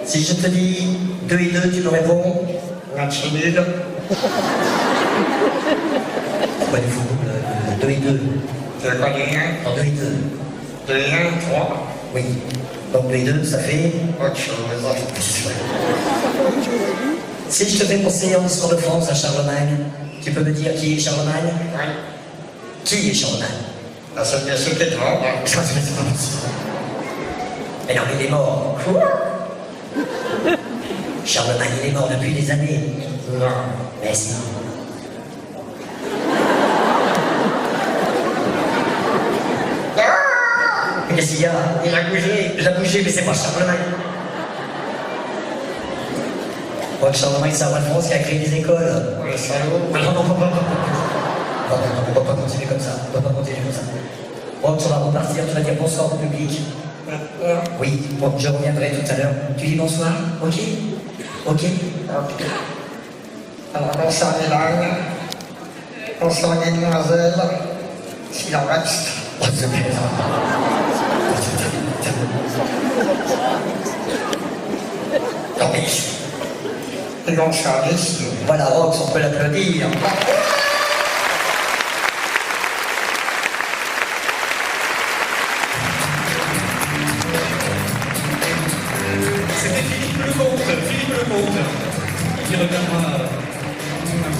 Si je te dis 2 et 2, tu me réponds? Match nul. Pourquoi du foot 2 et 2. Tu veux pas dire rien? En 2 et 2. 2 et 1, 3. Oui. Donc 2 et 2, ça fait... Autre chose. Si je te fais penser en histoire de France à Charlemagne, tu peux me dire qui est Charlemagne? Oui. Qui est Charlemagne? Ah, c'est bien sûr que devant. Ça, c'est pas possible. Mais non, mais il est mort. Charlemagne, il est mort depuis des années. Non. Mais si. Mais qu'est-ce qu'il y a? Il a bougé. Il a bougé, mais c'est pas Charlemagne. Je crois que Charlemagne, c'est un roi de France qui a créé des écoles. Oh, le salaud. Non, non, non, on ne peut pas continuer comme ça. On ne peut pas continuer comme ça. Bon, tu vas repartir, tu vas dire bonsoir au public. Oui, bon, je reviendrai tout à l'heure. Tu dis bonsoir? Ok? Ok? Ok. Alors, bonsoir Hélène. Bonsoir mesdemoiselles. S'il en reste. Oh, c'est bien. Non, mais... Et donc, service. Voilà, Rox, on peut l'applaudir. C'était Philippe Lecomte, qui reviendra un petit peu.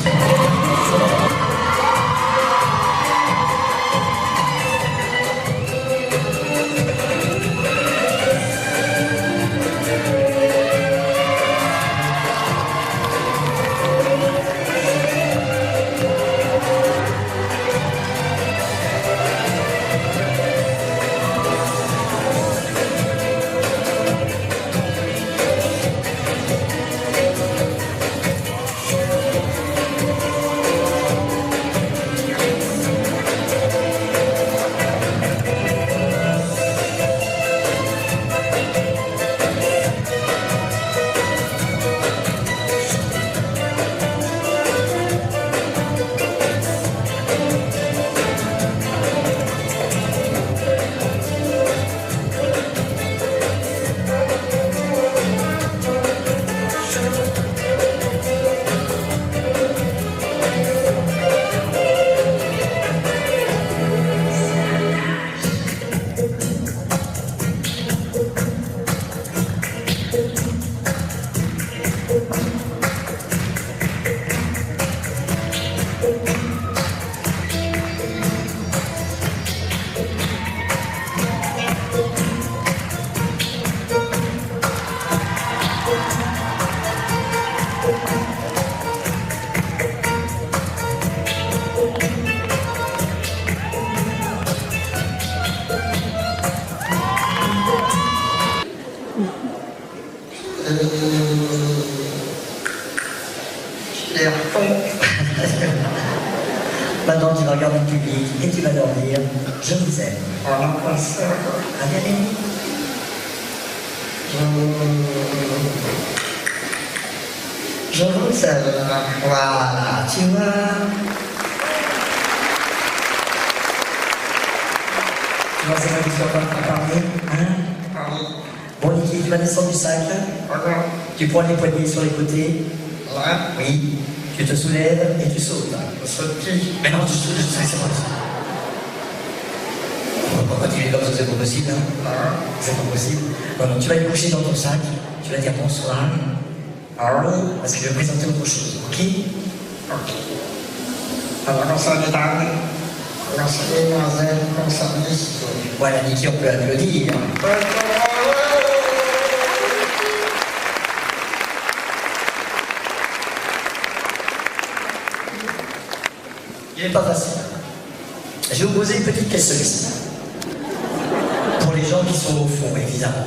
Maintenant, tu vas regarder le public et tu vas leur dire « Je vous aime ». On en pense. Allez, Je vous aime. voilà, tu vois. Tu vois, c'est pas que tu vas pas parler, hein? Oui. Bon, Niki, tu vas descendre du sac, là. Voilà. Tu prends les poignets sur les côtés. Là. Oui. Tu te soulèves et tu sautes, là. Je saute qui? Mais non, tu sautes, c'est pas possible. On va pas continuer comme ça, c'est pas possible, hein? Là. C'est pas possible. Non, non, tu vas aller coucher dans ton sac, tu vas dire bonsoir. Parce que je vais présenter autre chose, ok? Ok. Alors, bonsoir mesdames. Bonsoir mesdemoiselles, bonsoir messieurs. Voilà, Niki, on peut applaudir. Il n'est pas facile. Je vais vous poser une petite question ici. Pour les gens qui sont au fond, évidemment.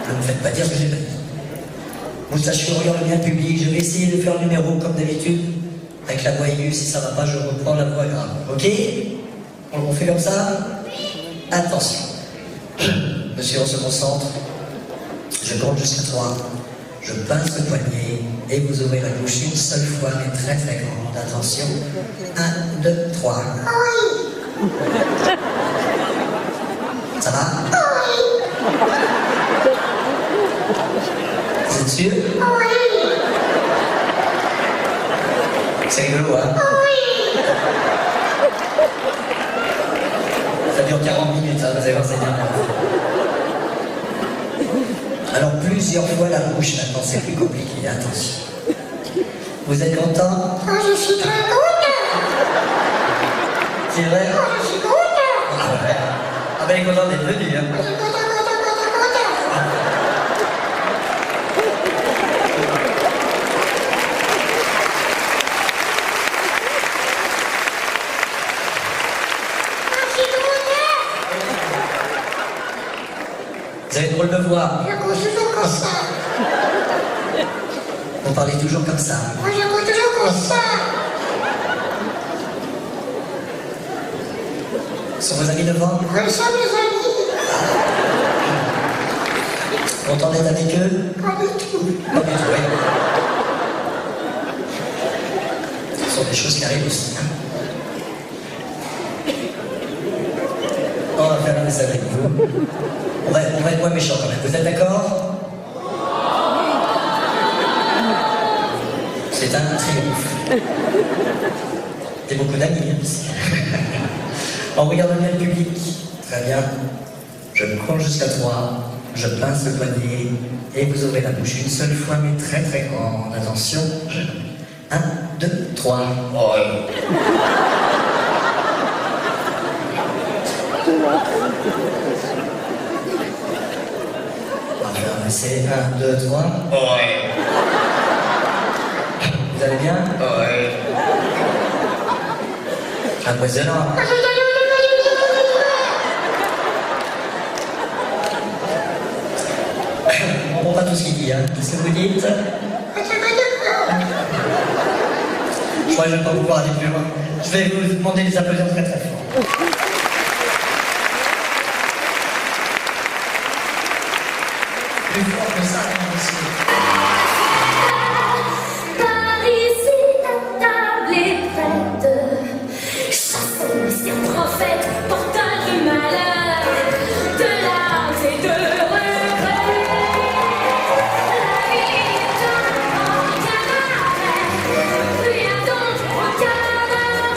Ne me faites pas dire ce que j'ai pas dit. Moustachio, regarde bien le public. Je vais essayer de faire le numéro comme d'habitude. Avec la voix aiguë, si ça ne va pas, je reprends la voix grave. Ok? On fait comme ça? Attention. Monsieur, on se concentre. Je compte jusqu'à 3. Je pince le poignet et vous ouvrez la bouche une seule fois, mais très très grande. Attention. 1, 2, 3. Ça va? rigolo, hein? Ça dure 40 minutes, hein, vous allez voir, c'est bien. Alors, plusieurs fois la bouche maintenant, c'est plus compliqué, attention. Vous êtes content? Oh, je suis très content. C'est vrai? Oh, je suis content. Ah ouais. Ah ben, il est content d'être venu, hein? Je suis content. Vous avez drôle de voix. Je cours toujours comme ça. Vous parlez toujours comme ça. Moi, je cours toujours comme ça. Sont vos amis devant? Comme ça, mes amis. Content d'être avec eux? Pas du tout. Pas du tout, oui. Ce sont des choses qui arrivent aussi. Hein. On va faire un essai avec vous. On va être moins méchants quand même. Vous êtes d'accord? C'est un triomphe. C'est beaucoup d'amis, hein, ici. On regarde bien le public. Très bien. Je me prends jusqu'à 3. Je pince le poignet. Et vous ouvrez la bouche une seule fois, mais très très grande. Attention. 1, 2, 3. Oh. On va faire un essai. 1, 2, 3. Ouais. Vous allez bien? Ouais. Impressionnant. On comprend pas tout ce qu'il dit, hein. Qu'est-ce que vous dites? Je crois que je ne vais pas pouvoir aller plus loin. Je vais vous demander des applaudissements très très forts. Plus fort que ça, monsieur. Par ici, ta table est prête. Chassons ces prophètes, porteurs du malheur, de larmes et de regrets. La vie est un grand cabaret. Rien d'autre qu'un cabaret.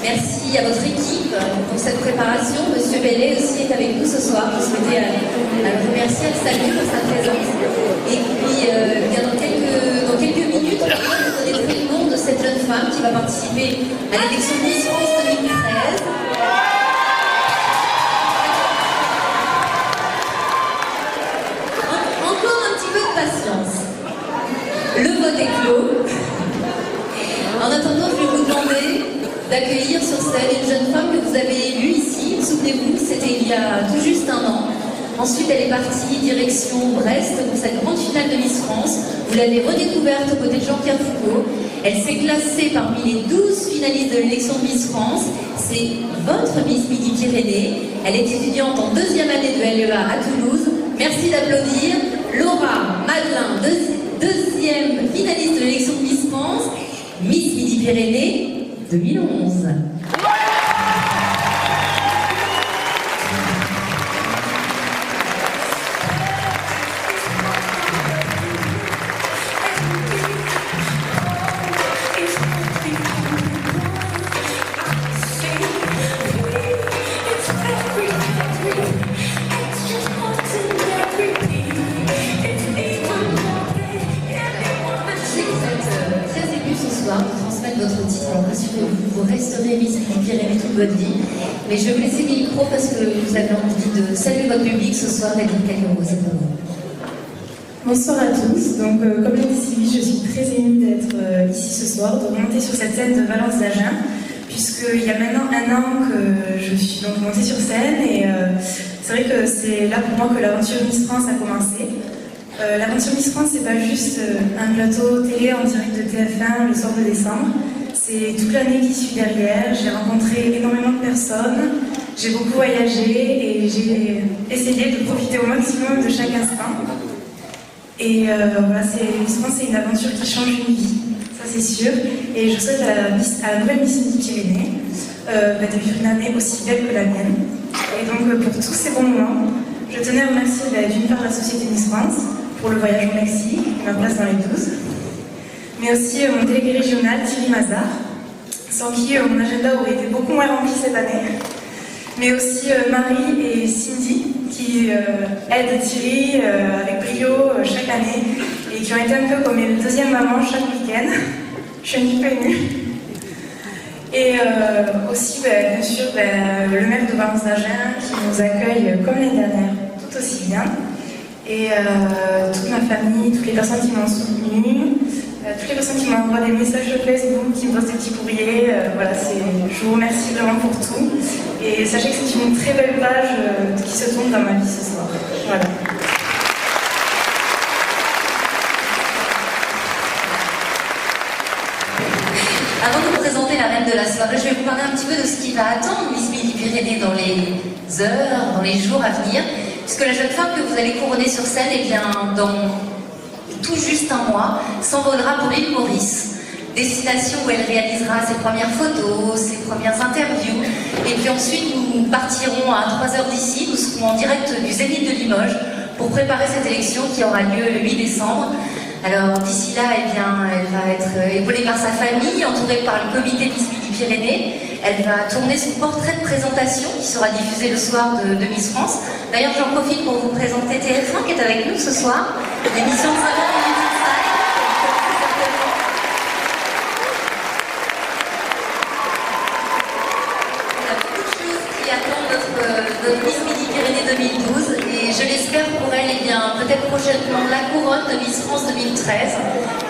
Merci à votre équipe pour cette préparation. Monsieur Bellet aussi est avec nous ce soir. Je souhaitais le remercier, le saluer pour sa présence. Et puis, bien dans quelques minutes, on va vous connaître le nom de cette jeune femme qui va participer à l'élection Miss France 2013. Encore un petit peu de patience. Le vote est clos. En attendant, je vais vous demander d'accueillir sur scène une jeune femme que vous avez élue ici. Souvenez-vous, c'était il y a tout juste un an. Ensuite, elle est partie direction Brest pour cette grande finale de Miss France. Vous l'avez redécouverte aux côtés de Jean-Pierre Foucault. Elle s'est classée parmi les 12 finalistes de l'élection Miss France. C'est votre Miss Midi-Pyrénées. Elle est étudiante en 2e année de LEA à Toulouse. Merci d'applaudir Laura Madelin, 2e finaliste de l'élection Miss France, Miss Midi-Pyrénées 2011. Alors rassurez-vous, vous resterez Miss Midi-Pyrénées toute votre vie. Mais je vais vous laisser le micro parce que vous avez envie de saluer votre public ce soir et dire quelques mots, c'est pour vous. Bonsoir à tous. Donc, comme l'a dit Sylvie, je suis très émue d'être ici ce soir, de remonter sur cette scène de Valence d'Agen, puisqu'il y a maintenant 1 an que je suis donc montée sur scène et c'est vrai que c'est là pour moi que l'aventure Miss France a commencé. L'aventure Miss France, c'est pas juste un plateau télé en direct de TF1 le soir de décembre, c'est toute l'année qui suit derrière. J'ai rencontré énormément de personnes, j'ai beaucoup voyagé et j'ai essayé de profiter au maximum de chaque instant. Et voilà, Miss France, c'est une aventure qui change une vie, ça c'est sûr. Et je souhaite à la nouvelle Miss Midi-Pyrénées de vivre une année aussi belle que la mienne. Et donc pour tous ces bons moments, je tenais à remercier d'une part la société Miss France pour le voyage au Mexique, ma place dans les 12, mais aussi mon délégué régional Thierry Mazard, sans qui mon agenda aurait été beaucoup moins rempli cette année. Mais aussi Marie et Cindy, qui aident Thierry avec brio chaque année et qui ont été un peu comme une deuxième maman chaque week-end. Je suis un petit peu émue. Et aussi, bien sûr, le maire de Valence d'Agen qui nous accueille comme l'année dernière, tout aussi bien. Et toute ma famille, toutes les personnes qui m'ont soutenue, toutes les personnes qui m'envoient des messages de Facebook, qui me posent des petits courriers, voilà, je vous remercie vraiment pour tout. Et sachez que c'est une très belle page qui se tourne dans ma vie ce soir. Voilà. Avant de vous présenter la reine de la soirée, je vais vous parler un petit peu de ce qui va attendre Miss Midi-Pyrénées dans les heures, dans les jours à venir. Puisque la jeune femme que vous allez couronner sur scène, eh bien, dans tout juste 1 mois, s'envolera pour l'île Maurice. Destination où elle réalisera ses premières photos, ses premières interviews. Et puis ensuite, nous partirons à 3 heures d'ici. Nous serons en direct du Zénith de Limoges pour préparer cette élection qui aura lieu le 8 décembre. Alors d'ici là, eh bien, elle va être épaulée par sa famille, entourée par le comité Miss Midi-Pyrénées. Elle va tourner son portrait de présentation qui sera diffusé le soir de Miss France. D'ailleurs, j'en profite pour vous présenter TF1 qui est avec nous ce soir. L'émission 50 minutes inside. Il y a beaucoup de choses qui attendent notre Miss Midi-Pyrénées 2012 et je l'espère pour elle, eh bien, peut-être prochainement la couronne de Miss France 2013.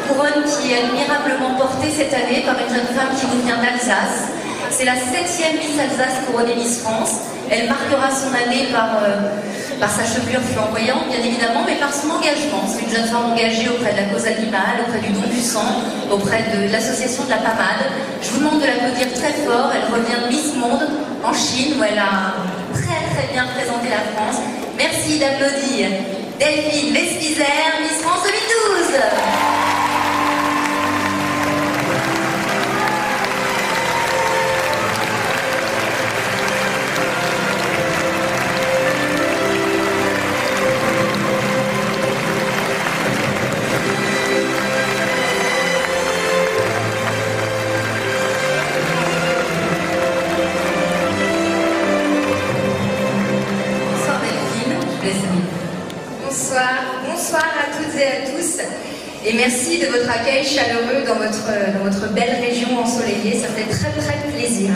Couronne qui est admirablement portée cette année par une jeune femme qui nous vient d'Alsace. C'est la 7e Miss Alsace couronnée Miss France. Elle marquera son année par sa chevelure flamboyante, bien évidemment, mais par son engagement. C'est une jeune femme engagée auprès de la cause animale, auprès du don du sang, auprès de l'association de la PAMAD. Je vous demande de l'applaudir très fort. Elle revient de Miss Monde en Chine, où elle a très très bien présenté la France. Merci d'applaudir Delphine Vespizer, Miss France 2012. Bonsoir à toutes et à tous et merci de votre accueil chaleureux dans votre belle région ensoleillée, ça fait très très plaisir.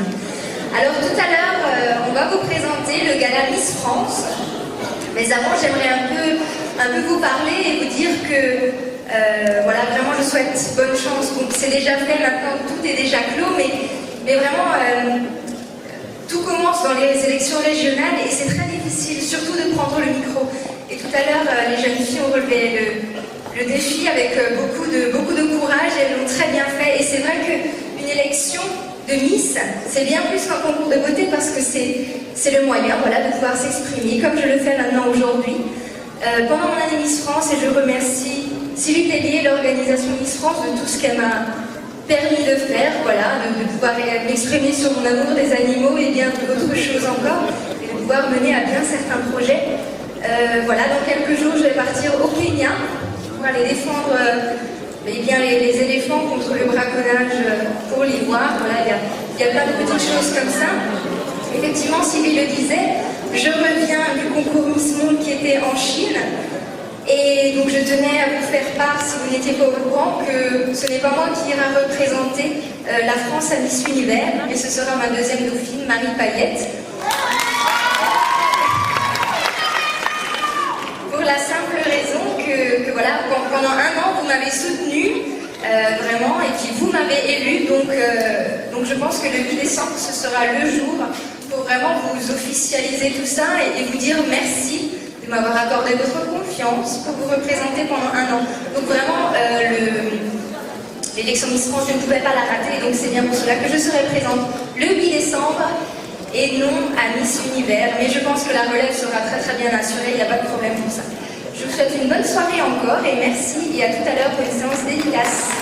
Alors tout à l'heure, on va vous présenter le gala Miss France, mais avant j'aimerais un peu vous parler et vous dire que voilà, vraiment je souhaite bonne chance. Bon, c'est déjà fait maintenant, tout est déjà clos, mais vraiment tout commence dans les élections régionales et c'est très difficile, surtout de prendre le micro. Et tout à l'heure, les jeunes filles ont relevé le défi avec beaucoup de courage et elles l'ont très bien fait. Et c'est vrai qu'une élection de Miss, c'est bien plus qu'un concours de beauté parce que c'est le moyen, voilà, de pouvoir s'exprimer comme je le fais maintenant aujourd'hui. Pendant mon année Miss France, et je remercie Sylvie Tellier et l'organisation Miss France de tout ce qu'elle m'a permis de faire, voilà, de pouvoir m'exprimer sur mon amour des animaux et bien d'autres choses encore, et de pouvoir mener à bien certains projets. Voilà, dans quelques jours, je vais partir au Kenya pour aller défendre les éléphants contre le braconnage pour l'ivoire. Voilà, il y a plein de petites choses comme ça. Effectivement, Sylvie le disait, je reviens du concours Miss Monde qui était en Chine. Et donc je tenais à vous faire part, si vous n'étiez pas au courant, que ce n'est pas moi qui ira représenter la France à Miss Univers, mais ce sera ma deuxième dauphine, Marie Payette. Pour la simple raison que voilà, pendant un an, vous m'avez soutenue, vraiment, et puis vous m'avez élue, donc je pense que le 8 décembre, ce sera le jour pour vraiment vous officialiser tout ça et vous dire merci de m'avoir accordé votre confiance pour vous représenter pendant un an. Donc vraiment, l'élection Miss France, je ne pouvais pas la rater, donc c'est bien pour cela que je serai présente le 8 décembre et non à Miss Univers. Mais je pense que la relève sera très très bien assurée, il n'y a pas de problème pour ça. Je vous souhaite une bonne soirée encore et merci et à tout à l'heure pour une séance dédicace.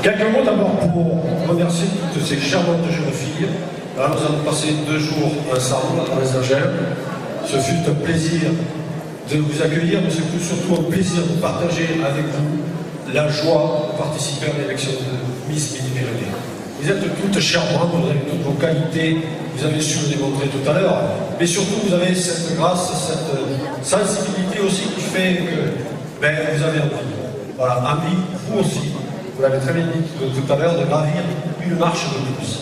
Quelques mots d'abord pour remercier toutes ces charmantes jeunes filles. Là, nous avons passé 2 jours ensemble dans les Agènes. Ce fut un plaisir de vous accueillir, mais ce fut surtout un plaisir de partager avec vous la joie de participer à l'élection de Miss Midi-Pyrénées. Vous êtes toutes charmantes, vous avez toutes vos qualités, vous avez su le démontrer tout à l'heure, mais surtout vous avez cette grâce, cette sensibilité aussi qui fait que vous avez envie. Voilà, envie, vous aussi, vous l'avez très bien dit tout à l'heure, de gravir une marche de plus.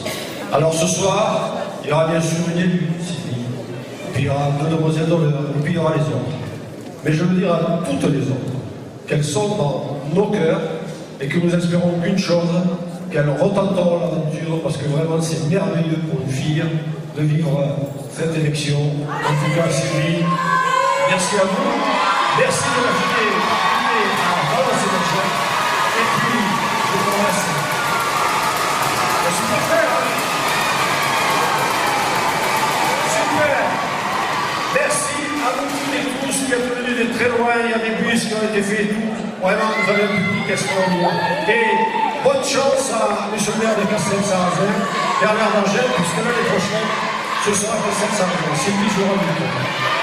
Alors ce soir, il y aura bien sûr une élue, Sylvie, puis il y aura 2 demoiselles d'honneur, et puis il y aura les autres. Mais je veux dire à toutes les autres qu'elles sont dans nos cœurs et que nous espérons qu'une chose, qu'elles retenteront l'aventure, parce que vraiment c'est merveilleux pour une fille de vivre cette élection. En tout cas, Sylvie, merci à vous, merci de la fille à Valence et Agènes. Et puis, je vous remercie. Je suis pas prêt, hein? Super. Merci à vous toutes et tous qui êtes venus de très loin. Il y a des bus qui ont été faits. Vraiment, vous avez un public extraordinaire. Et bonne chance à M. le maire de Castel-Sarrazin, Bernard d'Angèle, puisque l'année prochaine, ce sera Castel-Sarrazin. C'est lui, je vous remercie.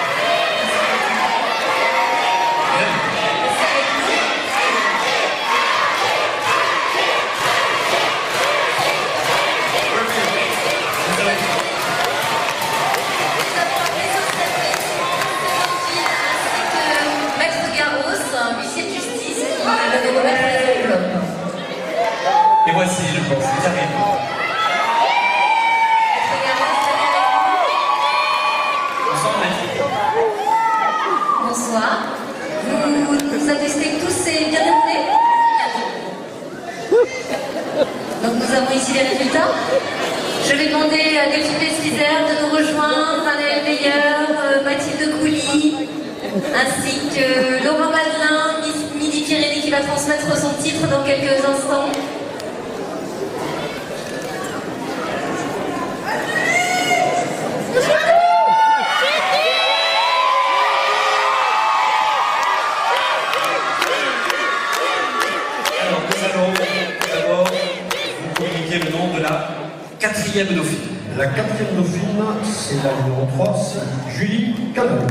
Et voici, je pense, ils arrivent. Bonsoir, Maître. Bonsoir. Vous nous attestez que tous c'est bien déroulé? Donc nous avons ici les résultats. Je vais demander à Delphine Pesquiser de nous rejoindre, Anaël Meyer, Mathilde Couly, ainsi que Laura Madelin, Miss Midi-Pyrénées qui va transmettre son titre dans quelques instants. Alors, nous allons d'abord vous communiquer le nom de la 4e dauphine. La 4e dauphine, c'est la numéro 3, c'est Julie Canon.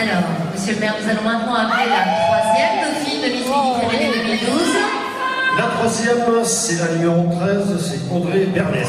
Alors, monsieur le maire, nous allons maintenant appeler la 3e dauphine de Miss Midi-Pyrénées 2012. La 3e, c'est la numéro 13, c'est Audrey Bernès.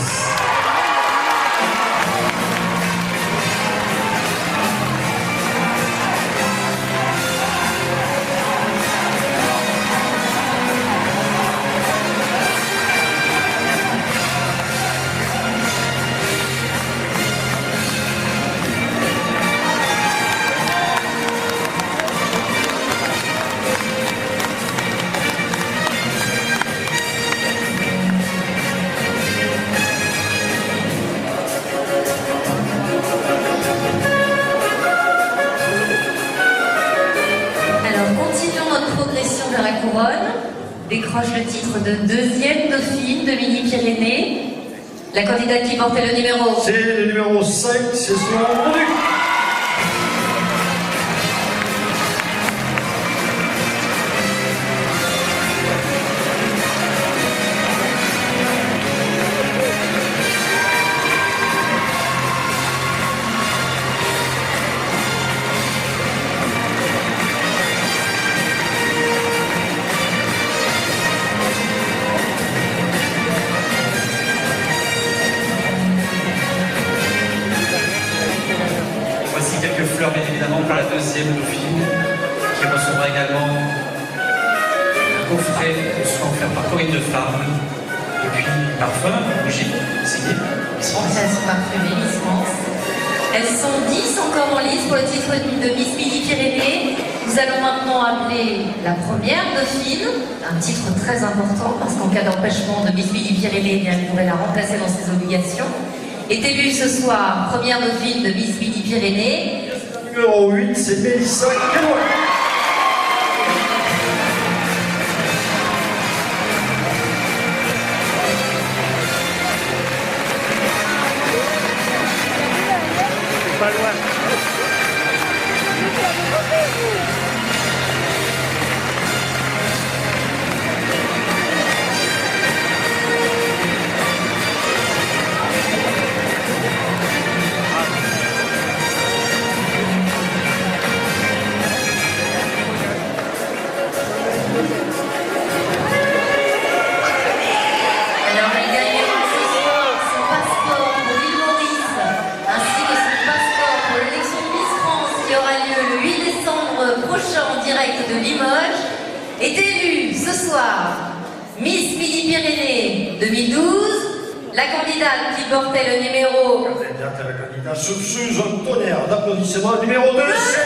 Décroche le titre de 2e dauphine de Midi-Pyrénées. La candidate qui portait le numéro. C'est le numéro 5, c'est son rendu. Bien évidemment pour la 2e dauphine qui recevra également un coffret soit offert par Corinne de Femme. Et puis, parfum, bougie, signé Miss France. Elles sont parfumées, Miss France. Elles sont 10 encore en lice pour le titre de Miss Midi-Pyrénées. Nous allons maintenant appeler la première dauphine, un titre très important parce qu'en cas d'empêchement de Miss Midi-Pyrénées, elle pourrait la remplacer dans ses obligations. Est élue ce soir première dauphine de Miss Midi-Pyrénées. Numéro 8, c'est Mélissa Guénois. Pas loin. Alors, elle gagnera ce soir son passeport pour l'île Maurice, ainsi que son passeport pour l'élection de Miss France qui aura lieu le 8 décembre prochain en direct de Limoges. Est élue ce soir Miss Midi-Pyrénées 2012, la candidate qui portait le numéro. La candidate sur un tonnerre d'applaudissements, numéro 2, c'est